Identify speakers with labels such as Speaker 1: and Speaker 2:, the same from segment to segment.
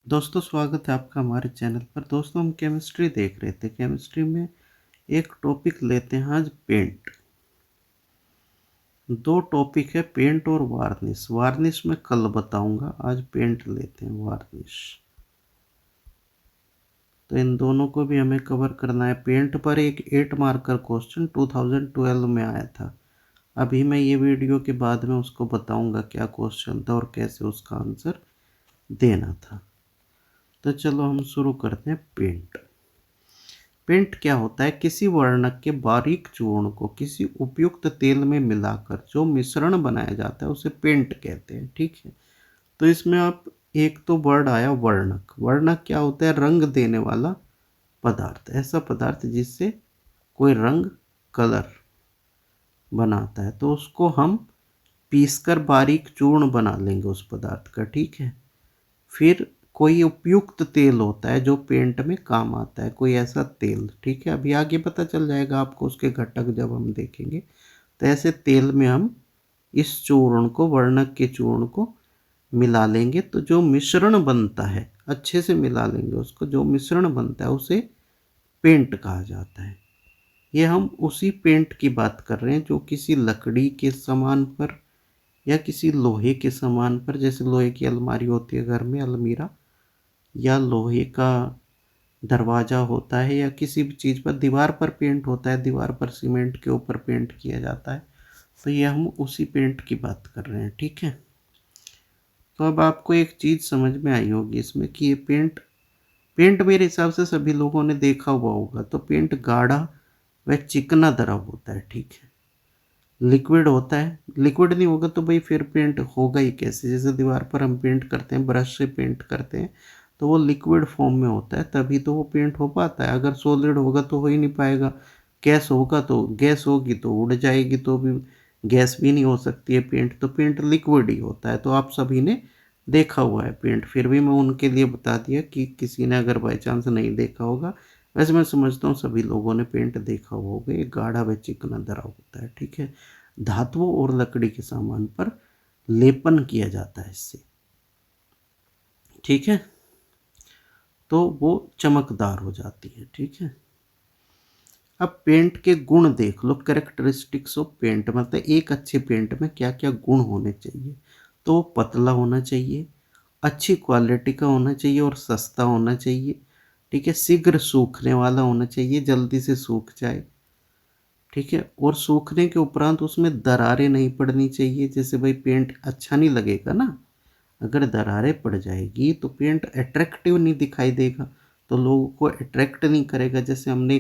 Speaker 1: दोस्तों स्वागत है आपका हमारे चैनल पर। दोस्तों हम केमिस्ट्री देख रहे थे। केमिस्ट्री में एक टॉपिक लेते हैं आज पेंट। दो टॉपिक है, पेंट और वार्निश। वार्निश मैं कल बताऊंगा, आज पेंट लेते हैं वार्निश। तो इन दोनों को भी हमें कवर करना है। पेंट पर एक 8 मार्कर क्वेश्चन 2012 में आया था। अभी मैं ये वीडियो के बाद में उसको बताऊंगा क्या क्वेश्चन था और कैसे उसका आंसर देना था। तो चलो हम शुरू करते हैं। पेंट पेंट क्या होता है? किसी वर्णक के बारीक चूर्ण को किसी उपयुक्त तेल में मिलाकर जो मिश्रण बनाया जाता है उसे पेंट कहते हैं। ठीक है, तो इसमें आप एक तो वर्ड आया वर्णक। वर्णक क्या होता है? रंग देने वाला पदार्थ, ऐसा पदार्थ जिससे कोई रंग, कलर बनाता है। तो उसको हम पीसकर बारीक चूर्ण बना लेंगे उस पदार्थ का। ठीक है, फिर कोई उपयुक्त तेल होता है जो पेंट में काम आता है, कोई ऐसा तेल। ठीक है, अभी आगे पता चल जाएगा आपको उसके घटक जब हम देखेंगे। तो ऐसे तेल में हम इस चूर्ण को, वर्णक के चूर्ण को मिला लेंगे। तो जो मिश्रण बनता है, अच्छे से मिला लेंगे उसको, जो मिश्रण बनता है उसे पेंट कहा जाता है। ये हम उसी पेंट की बात कर रहे हैं जो किसी लकड़ी के सामान पर या किसी लोहे के सामान पर, जैसे लोहे की अलमारी होती है घर में, अलमीरा, या लोहे का दरवाज़ा होता है, या किसी भी चीज़ पर दीवार पर पेंट होता है, दीवार पर सीमेंट के ऊपर पेंट किया जाता है। तो ये हम उसी पेंट की बात कर रहे हैं। ठीक है, तो अब आपको एक चीज़ समझ में आई होगी इसमें कि ये पेंट पेंट मेरे हिसाब से सभी लोगों ने देखा हुआ होगा। तो पेंट गाढ़ा व चिकना द्रव होता है। ठीक है, लिक्विड होता है। लिक्विड नहीं होगा तो भाई फिर पेंट होगा ही कैसे? जैसे दीवार पर हम पेंट करते हैं, ब्रश से पेंट करते हैं, तो वो लिक्विड फॉर्म में होता है, तभी तो वो पेंट हो पाता है। अगर सॉलिड होगा तो हो ही नहीं पाएगा। गैस होगा तो, गैस होगी तो उड़ जाएगी, तो भी गैस भी नहीं हो सकती है पेंट। तो पेंट लिक्विड ही होता है। तो आप सभी ने देखा हुआ है पेंट, फिर भी मैं उनके लिए बता दिया कि किसी ने अगर बाई चांस नहीं देखा होगा। वैसे मैं समझता हूँ सभी लोगों ने पेंट देखा हुआ होगा। ये गाढ़ा व चिकना द्रव होता है। ठीक है, धातुओं और लकड़ी के सामान पर लेपन किया जाता है इससे। ठीक है, तो वो चमकदार हो जाती है। ठीक है, अब पेंट के गुण देख लो। कैरेक्टरिस्टिक्स ऑफ पेंट, मतलब एक अच्छे पेंट में क्या क्या गुण होने चाहिए। तो पतला होना चाहिए, अच्छी क्वालिटी का होना चाहिए और सस्ता होना चाहिए। ठीक है, शीघ्र सूखने वाला होना चाहिए, जल्दी से सूख जाए। ठीक है, और सूखने के उपरांत उसमें दरारें नहीं पड़नी चाहिए। जैसे भाई पेंट अच्छा नहीं लगेगा ना, अगर दरारें पड़ जाएगी तो पेंट अट्रैक्टिव नहीं दिखाई देगा, तो लोगों को अट्रैक्ट नहीं करेगा। जैसे हमने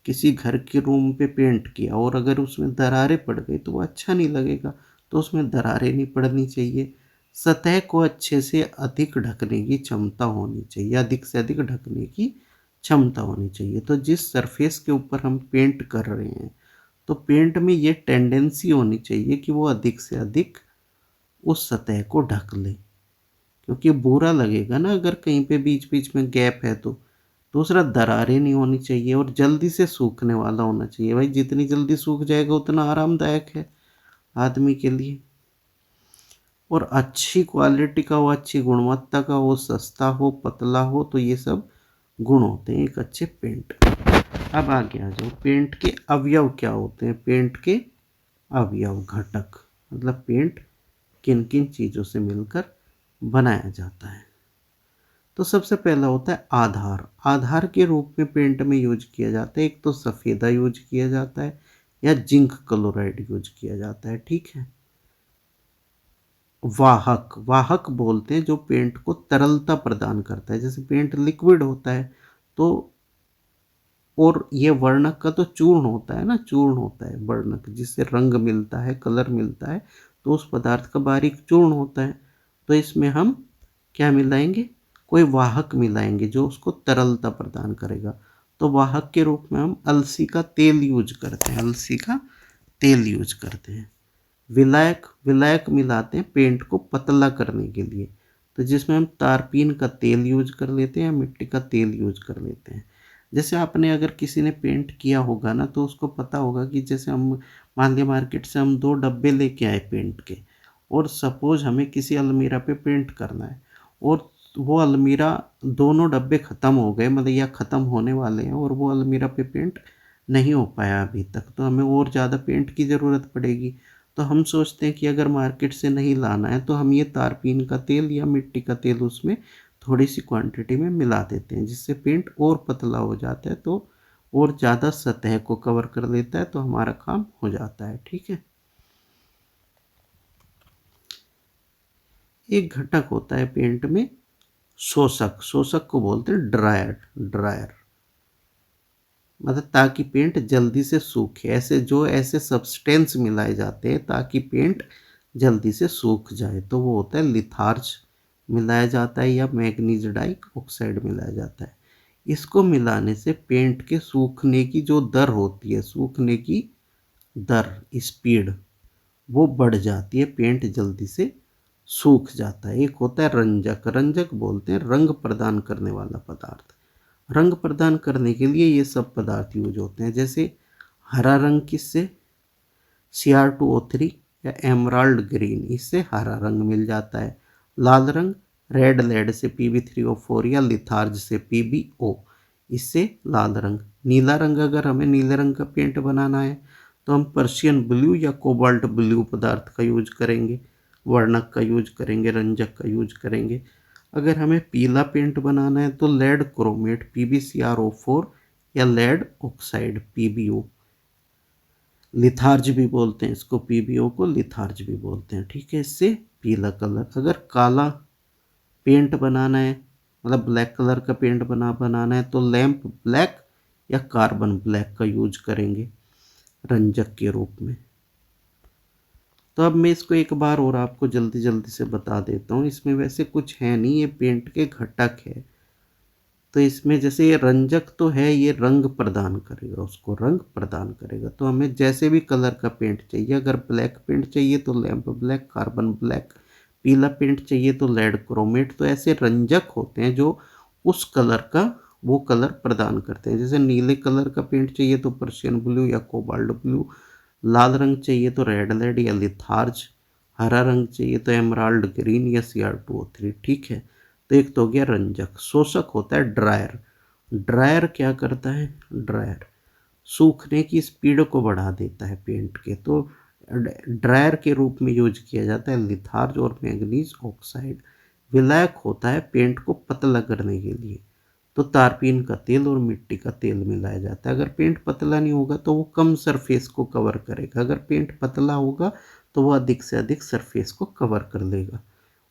Speaker 1: किसी घर के रूम पे पेंट किया और अगर उसमें दरारें पड़ गई तो वो अच्छा नहीं लगेगा। तो उसमें दरारें नहीं पड़नी चाहिए। सतह को अच्छे से अधिक ढकने की क्षमता होनी चाहिए, अधिक से अधिक ढकने की क्षमता होनी चाहिए। तो जिस सरफेस के ऊपर हम पेंट कर रहे हैं, तो पेंट में ये टेंडेंसी होनी चाहिए कि वो अधिक से अधिक उस सतह को ढक ले, क्योंकि बुरा लगेगा ना अगर कहीं पे बीच बीच में गैप है। तो दूसरा, दरारें नहीं होनी चाहिए और जल्दी से सूखने वाला होना चाहिए। भाई जितनी जल्दी सूख जाएगा उतना आरामदायक है आदमी के लिए। और अच्छी क्वालिटी का हो, अच्छी गुणवत्ता का हो, सस्ता हो, पतला हो, तो ये सब गुण होते हैं एक अच्छे पेंट। अब आगे आ जाओ, पेंट के अवयव क्या होते हैं। पेंट के अवयव, घटक, मतलब पेंट किन किन चीज़ों से मिलकर बनाया जाता है। तो सबसे पहला होता है आधार। आधार के रूप में पेंट में यूज किया जाता है। एक तो सफ़ेदा यूज किया जाता है या जिंक क्लोराइड यूज किया जाता है। ठीक है, वाहक, वाहक बोलते हैं जो पेंट को तरलता प्रदान करता है। जैसे पेंट लिक्विड होता है तो, और ये वर्णक का तो चूर्ण होता है ना, चूर्ण होता है वर्णक, जिससे रंग मिलता है, कलर मिलता है। तो उस पदार्थ का बारीक चूर्ण होता है। तो इसमें हम क्या मिलाएंगे? कोई वाहक मिलाएंगे जो उसको तरलता प्रदान करेगा। तो वाहक के रूप में हम अलसी का तेल यूज करते हैं, अलसी का तेल यूज करते हैं। विलायक, विलायक मिलाते हैं पेंट को पतला करने के लिए। तो जिसमें हम तारपीन का तेल यूज कर लेते हैं या मिट्टी का तेल यूज कर लेते हैं। जैसे आपने, अगर किसी ने पेंट किया होगा ना, तो उसको पता होगा कि जैसे हम मान लिया मार्केट से हम 2 डब्बे लेके आए पेंट के, और सपोज हमें किसी अलमीरा पे पेंट करना है, और वो अलमीरा दोनों डब्बे ख़त्म हो गए, मतलब या ख़त्म होने वाले हैं, और वो अलमीरा पे पेंट नहीं हो पाया अभी तक, तो हमें और ज़्यादा पेंट की ज़रूरत पड़ेगी। तो हम सोचते हैं कि अगर मार्केट से नहीं लाना है तो हम ये तारपीन का तेल या मिट्टी का तेल उसमें थोड़ी सी क्वांटिटी में मिला देते हैं, जिससे पेंट और पतला हो जाता है, तो और ज़्यादा सतह को कवर कर लेता है, तो हमारा काम हो जाता है। ठीक है। एक घटक होता है पेंट में शोषक, शोषक को बोलते हैं ड्रायर। ड्रायर मतलब ताकि पेंट जल्दी से सूखे, ऐसे सब्सटेंस मिलाए जाते हैं ताकि पेंट जल्दी से सूख जाए, तो वो होता है लिथार्ज मिलाया जाता है या मैग्नीज डाई ऑक्साइड मिलाया जाता है। इसको मिलाने से पेंट के सूखने की जो दर होती है, सूखने की दर, स्पीड, वो बढ़ जाती है, पेंट जल्दी से सूख जाता है। एक होता है रंजक, रंजक बोलते हैं रंग प्रदान करने वाला पदार्थ। रंग प्रदान करने के लिए ये सब पदार्थ यूज होते हैं, जैसे हरा रंग किससे, Cr2O3 या एमराल्ड ग्रीन, इससे हरा रंग मिल जाता है। लाल रंग रेड लेड से Pb3O4 या लिथार्ज से PbO, इससे लाल रंग। नीला रंग, अगर हमें नीले रंग का पेंट बनाना है तो हम पर्शियन ब्लू या कोबाल्ट ब्लू पदार्थ का यूज करेंगे, वर्णक का यूज करेंगे, रंजक का यूज करेंगे। अगर हमें पीला पेंट बनाना है तो लेड क्रोमेट PbCrO4 या लेड ऑक्साइड PbO, लिथार्ज भी बोलते हैं इसको, PbO को लिथार्ज भी बोलते हैं। ठीक है, इससे पीला कलर। अगर काला पेंट बनाना है, मतलब ब्लैक कलर का पेंट बनाना है तो लैंप ब्लैक या कार्बन ब्लैक का यूज करेंगे रंजक के रूप में। तो अब मैं इसको एक बार और आपको जल्दी जल्दी से बता देता हूँ। इसमें वैसे कुछ है नहीं, ये पेंट के घटक है। तो इसमें जैसे ये रंजक तो है, ये रंग प्रदान करेगा, उसको रंग प्रदान करेगा। तो हमें जैसे भी कलर का पेंट चाहिए, अगर ब्लैक पेंट चाहिए तो लैंप ब्लैक, कार्बन ब्लैक, पीला पेंट चाहिए तो लेड क्रोमेट। तो ऐसे रंजक होते हैं जो उस कलर का वो कलर प्रदान करते हैं। जैसे नीले कलर का पेंट चाहिए तो पर्शियन ब्लू या कोबाल्ट ब्लू, लाल रंग चाहिए तो रेड लेड या लिथार्ज, हरा रंग चाहिए तो एमराल्ड ग्रीन या Cr2O3। ठीक है। तो एक तो हो गया रंजक। शोषक होता है ड्रायर। ड्रायर क्या करता है, ड्रायर सूखने की स्पीड को बढ़ा देता है पेंट के, तो ड्रायर के रूप में यूज किया जाता है लिथार्ज और मैंगनीज ऑक्साइड। विलायक होता है पेंट को पतला करने के लिए, तो तारपीन का तेल और मिट्टी का तेल मिलाया जाता है। अगर पेंट पतला नहीं होगा तो वो कम सरफेस को कवर करेगा, अगर पेंट पतला होगा तो वो अधिक से अधिक सरफेस को कवर कर लेगा।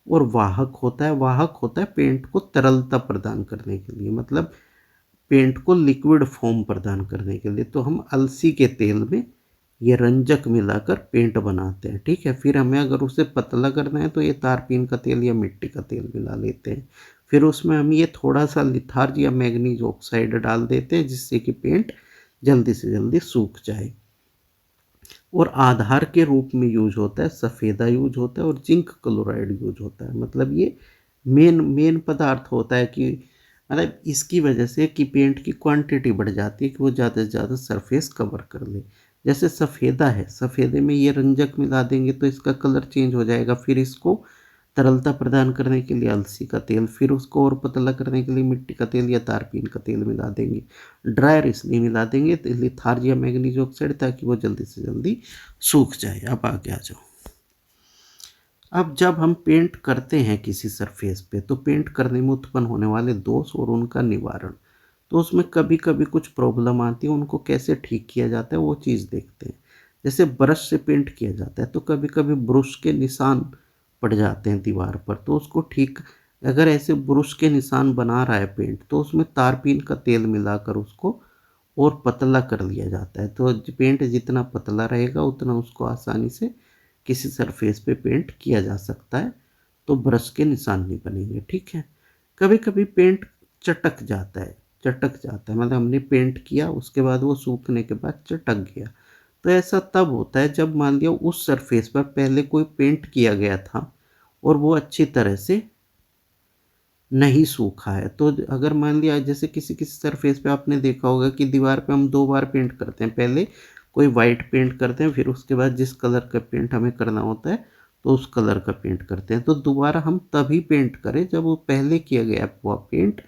Speaker 1: और वाहक होता है, वाहक होता है पेंट को तरलता प्रदान करने के लिए, मतलब पेंट को लिक्विड फॉर्म प्रदान करने के लिए। तो हम अलसी के तेल में ये रंजक मिलाकर पेंट बनाते हैं। ठीक है। फिर हमें अगर उसे पतला करना है तो ये तारपीन का तेल या मिट्टी का तेल मिला लेते हैं। फिर उसमें हम ये थोड़ा सा लिथार्ज या मैग्नीज ऑक्साइड डाल देते हैं, जिससे कि पेंट जल्दी से जल्दी सूख जाए। और आधार के रूप में यूज होता है सफ़ेदा यूज होता है और जिंक क्लोराइड यूज होता है। मतलब ये मेन पदार्थ होता है कि मतलब इसकी वजह से कि पेंट की क्वांटिटी बढ़ जाती है कि वो ज़्यादा से ज़्यादा सरफेस कवर कर ले। जैसे सफ़ेदा है, सफ़ेदे में ये रंजक मिला देंगे तो इसका कलर चेंज हो जाएगा। फिर इसको तरलता प्रदान करने के लिए अलसी का तेल, फिर उसको और पतला करने के लिए मिट्टी का तेल या तारपीन का तेल मिला देंगे। ड्रायर इसलिए मिला देंगे लिथार्ज या मैग्नीज ऑक्साइड, ताकि वो जल्दी से जल्दी सूख जाए। अब आगे आ जाओ। अब जब हम पेंट करते हैं किसी सरफेस पे तो पेंट करने में उत्पन्न होने वाले दोष और उनका निवारण, तो उसमें कभी कभी कुछ प्रॉब्लम आती है, उनको कैसे ठीक किया जाता है वो चीज़ देखते हैं। जैसे ब्रश से पेंट किया जाता है तो कभी कभी ब्रश के निशान पड़ जाते हैं दीवार पर, तो उसको ठीक, अगर ऐसे ब्रश के निशान बना रहा है पेंट तो उसमें तारपीन का तेल मिलाकर उसको और पतला कर लिया जाता है। तो पेंट जितना पतला रहेगा उतना उसको आसानी से किसी सरफेस पे पेंट किया जा सकता है, तो ब्रश के निशान नहीं बनेंगे। ठीक है। कभी कभी पेंट चटक जाता है, चटक जाता है मतलब हमने पेंट किया उसके बाद वो सूखने के बाद चटक गया। तो ऐसा तब होता है जब मान लिया उस सरफेस पर पहले कोई पेंट किया गया था और वो अच्छी तरह से नहीं सूखा है। तो अगर मान लिया जैसे किसी किसी सरफेस पे आपने देखा होगा कि दीवार पे हम दो बार पेंट करते हैं, पहले कोई वाइट पेंट करते हैं, फिर उसके बाद जिस कलर का पेंट हमें करना होता है तो उस कलर का पेंट करते हैं। तो दोबारा हम तभी पेंट करें जब वो पहले किया गया हुआ पेंट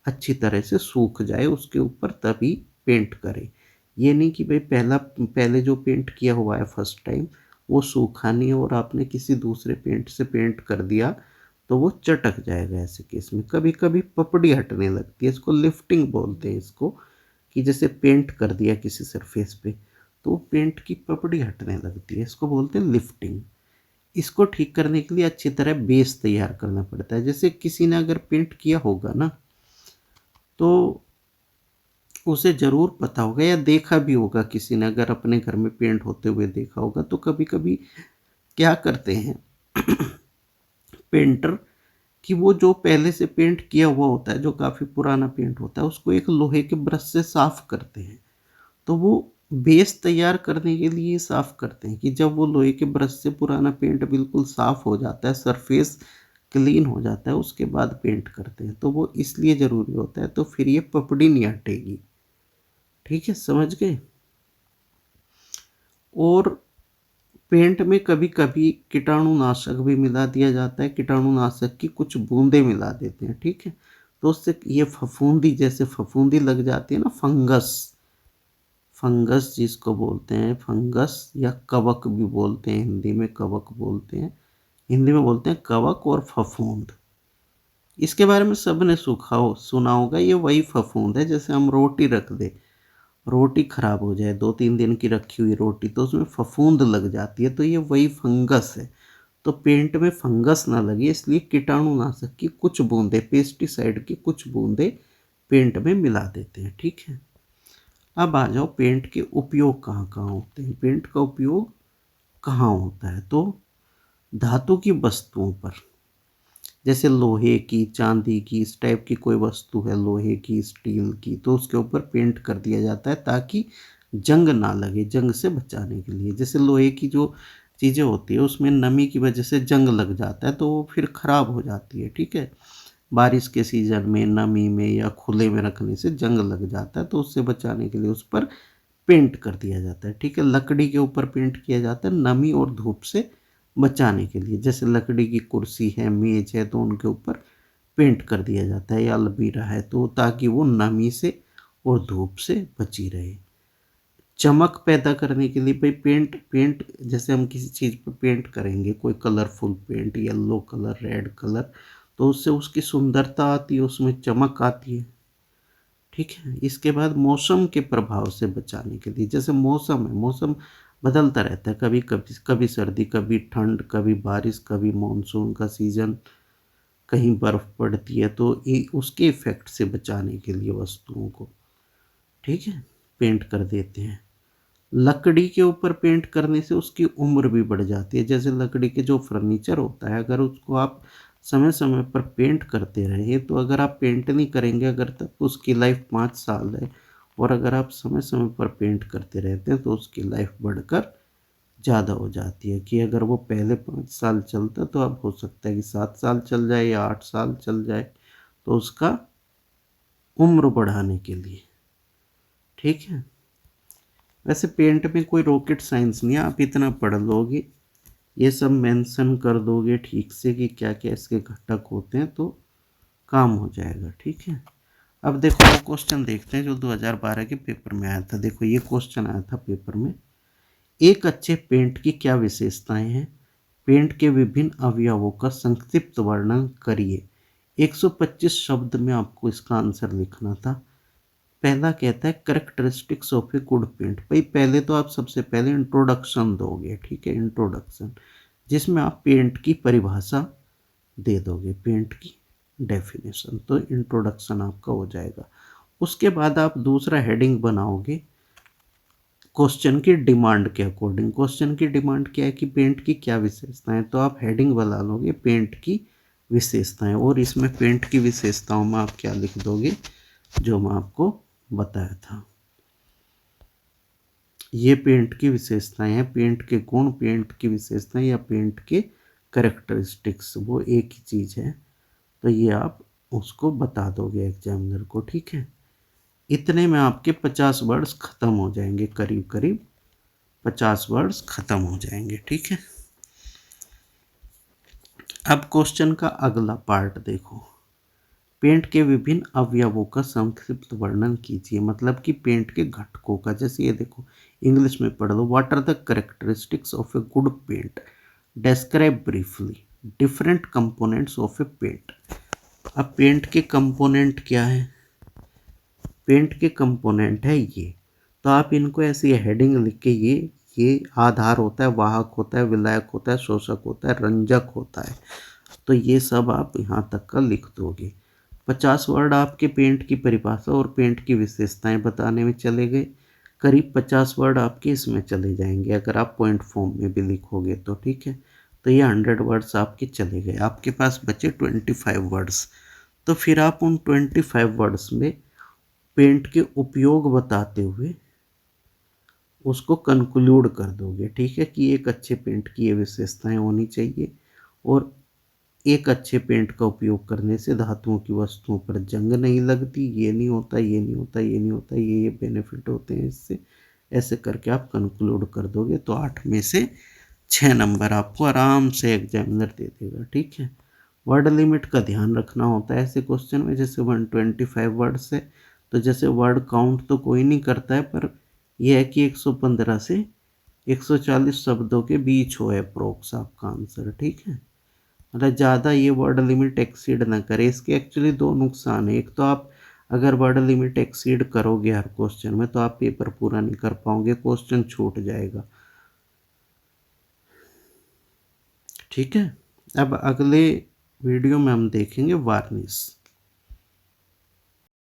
Speaker 1: अच्छी तरह से सूख जाए उसके ऊपर, तभी पेंट करें। ये नहीं कि भाई पहले जो पेंट किया हुआ है फर्स्ट टाइम वो सूखा नहीं और आपने किसी दूसरे पेंट से पेंट कर दिया तो वो चटक जाएगा। ऐसे केस में कभी कभी पपड़ी हटने लगती है, इसको लिफ्टिंग बोलते हैं इसको, कि जैसे पेंट कर दिया किसी सरफेस पे तो पेंट की पपड़ी हटने लगती है, इसको बोलते हैं लिफ्टिंग। इसको ठीक करने के लिए अच्छी तरह बेस तैयार करना पड़ता है। जैसे किसी ने अगर पेंट किया होगा ना तो उसे ज़रूर पता होगा या देखा भी होगा, किसी ने अगर अपने घर में पेंट होते हुए देखा होगा तो कभी कभी क्या करते हैं पेंटर, कि वो जो पहले से पेंट किया हुआ होता है, जो काफ़ी पुराना पेंट होता है, उसको एक लोहे के ब्रश से साफ करते हैं। तो वो बेस तैयार करने के लिए साफ करते हैं कि जब वो लोहे के ब्रश से पुराना पेंट बिल्कुल साफ हो जाता है, सरफेस क्लीन हो जाता है, उसके बाद पेंट करते हैं। तो वो इसलिए ज़रूरी होता है, तो फिर ये पपड़ी नहीं हटेगी। ठीक है, समझ गए। और पेंट में कभी कभी कीटाणुनाशक भी मिला दिया जाता है, कीटाणुनाशक की कुछ बूंदें मिला देते हैं। ठीक है, तो उससे ये फफूंदी, जैसे फफूंदी लग जाती है ना, फंगस, फंगस जिसको बोलते हैं, फंगस या कवक भी बोलते हैं, हिंदी में कवक बोलते हैं, हिंदी में बोलते हैं कवक और फफूंद। इसके बारे में सब ने सुना होगा, ये वही फफूंद है। जैसे हम रोटी रख दे, रोटी खराब हो जाए, 2-3 दिन की रखी हुई रोटी, तो उसमें फफूंद लग जाती है, तो ये वही फंगस है। तो पेंट में फंगस ना लगे इसलिए कीटाणुनाशक की कुछ बूंदें, पेस्टिसाइड की कुछ बूंदें पेंट में मिला देते हैं। ठीक है, अब आ जाओ पेंट के उपयोग कहाँ कहाँ होते हैं। पेंट का उपयोग कहाँ होता है, तो धातु की वस्तुओं पर, जैसे लोहे की, चांदी की, इस टाइप की कोई वस्तु है, लोहे की, स्टील की, तो उसके ऊपर पेंट कर दिया जाता है ताकि जंग ना लगे, जंग से बचाने के लिए। जैसे लोहे की जो चीज़ें होती है उसमें नमी की वजह से जंग लग जाता है तो वो फिर ख़राब हो जाती है। ठीक है, बारिश के सीज़न में नमी में या खुले में रखने से जंग लग जाता है, तो उससे बचाने के लिए उस पर पेंट कर दिया जाता है। ठीक है, लकड़ी के ऊपर पेंट किया जाता है नमी और धूप से बचाने के लिए। जैसे लकड़ी की कुर्सी है, मेज है, तो उनके ऊपर पेंट कर दिया जाता है, या अलमीरा है, तो ताकि वो नमी से और धूप से बची रहे। चमक पैदा करने के लिए भाई पेंट पेंट जैसे हम किसी चीज़ पर पेंट करेंगे, कोई colourful paint, yellow colour, red colour, तो उससे उसकी सुंदरता आती है, उसमें चमक आती है। ठीक है, इसके बाद मौसम के प्रभाव से बचाने के लिए, जैसे मौसम है, मौसम बदलता रहता है, कभी कभी कभी सर्दी, कभी ठंड, कभी बारिश, कभी मानसून का सीज़न, कहीं बर्फ़ पड़ती है, तो ये उसके इफ़ेक्ट से बचाने के लिए वस्तुओं को, ठीक है, पेंट कर देते हैं। लकड़ी के ऊपर पेंट करने से उसकी उम्र भी बढ़ जाती है। जैसे लकड़ी के जो फर्नीचर होता है, अगर उसको आप समय समय पर पेंट करते रहे, तो अगर आप पेंट नहीं करेंगे, अगर तक उसकी लाइफ 5 साल है, और अगर आप समय समय पर पेंट करते रहते हैं तो उसकी लाइफ बढ़कर ज़्यादा हो जाती है। कि अगर वो पहले 5 साल चलता तो अब हो सकता है कि 7 साल चल जाए या 8 साल चल जाए, तो उसका उम्र बढ़ाने के लिए। ठीक है, वैसे पेंट में कोई रॉकेट साइंस नहीं है, आप इतना पढ़ लोगे, ये सब मेंशन कर दोगे ठीक से कि क्या क्या इसके घटक होते हैं, तो काम हो जाएगा। ठीक है, अब देखो वो क्वेश्चन देखते हैं जो 2012 के पेपर में आया था। देखो ये क्वेश्चन आया था पेपर में, एक अच्छे पेंट की क्या विशेषताएं हैं, पेंट के विभिन्न अवयवों का संक्षिप्त वर्णन करिए। 125 शब्द में आपको इसका आंसर लिखना था। पहला कहता है characteristics of a good paint. भाई पहले तो आप सबसे पहले इंट्रोडक्शन दोगे। ठीक है, इंट्रोडक्शन, जिसमें आप पेंट की परिभाषा दे दोगे, पेंट की डेफिनेशन, तो इंट्रोडक्शन आपका हो जाएगा। उसके बाद आप दूसरा हेडिंग बनाओगे क्वेश्चन की डिमांड के अकॉर्डिंग। क्वेश्चन की डिमांड क्या है कि पेंट की क्या विशेषताएं, तो आप हेडिंग बना लोगे पेंट की विशेषताएं, और इसमें पेंट की विशेषताओं में आप क्या लिख दोगे जो मैं आपको बताया था। ये पेंट की विशेषताएं हैं, पेंट के गुण, पेंट की विशेषताएं या पेंट के करेक्टरिस्टिक्स, वो एक ही चीज़ है, तो ये आप उसको बता दोगे एग्जामिनर को। ठीक है, इतने में आपके 50 वर्ड्स ख़त्म हो जाएंगे, करीब करीब 50 वर्ड्स ख़त्म हो जाएंगे। ठीक है, अब क्वेश्चन का अगला पार्ट देखो, पेंट के विभिन्न अवयवों का संक्षिप्त वर्णन कीजिए, मतलब कि पेंट के घटकों का। जैसे ये देखो, इंग्लिश में पढ़ लो, what are the characteristics of a good paint, describe briefly different components of a paint. अब पेंट के कंपोनेंट क्या है, पेंट के कंपोनेंट है ये, तो आप इनको ऐसी हेडिंग लिख के, ये आधार होता है, वाहक होता है, विलायक होता है, शोषक होता है, रंजक होता है, तो ये सब आप यहाँ तक का लिख दोगे। 50 वर्ड आपके पेंट की परिभाषा और पेंट की विशेषताएं बताने में चले गए, करीब 50 वर्ड आपके इसमें चले जाएंगे अगर आप पॉइंट फॉर्म में भी लिखोगे तो, ठीक है। तो ये 100 वर्ड्स आपके चले गए, आपके पास बचे 25 वर्ड्स। तो फिर आप उन 25 वर्ड्स में पेंट के उपयोग बताते हुए उसको कंक्लूड कर दोगे, ठीक है, कि एक अच्छे पेंट की ये विशेषताएं होनी चाहिए, और एक अच्छे पेंट का उपयोग करने से धातुओं की वस्तुओं पर जंग नहीं लगती, ये नहीं होता, ये नहीं होता, ये नहीं होता, ये बेनिफिट होते हैं इससे, ऐसे करके आप कंक्लूड कर दोगे तो 8 में से 6 नंबर आपको आराम से एग्जामिनर दे देगा, ठीक है। वर्ड लिमिट का ध्यान रखना होता है ऐसे क्वेश्चन में, जैसे 125 वर्ड्स है, तो जैसे वर्ड काउंट तो कोई नहीं करता है, पर यह है कि 115 से 140 शब्दों के बीच हो अप्रोक्स आपका आंसर, ठीक है। मतलब ज़्यादा ये वर्ड लिमिट एक्सीड ना करे। इसके एक्चुअली दो नुकसान है, एक तो आप अगर वर्ड लिमिट एक्सीड करोगे हर क्वेश्चन में तो आप पेपर पूरा नहीं कर पाओगे, क्वेश्चन छूट जाएगा, ठीक है। अब अगले वीडियो में हम देखेंगे वार्निश।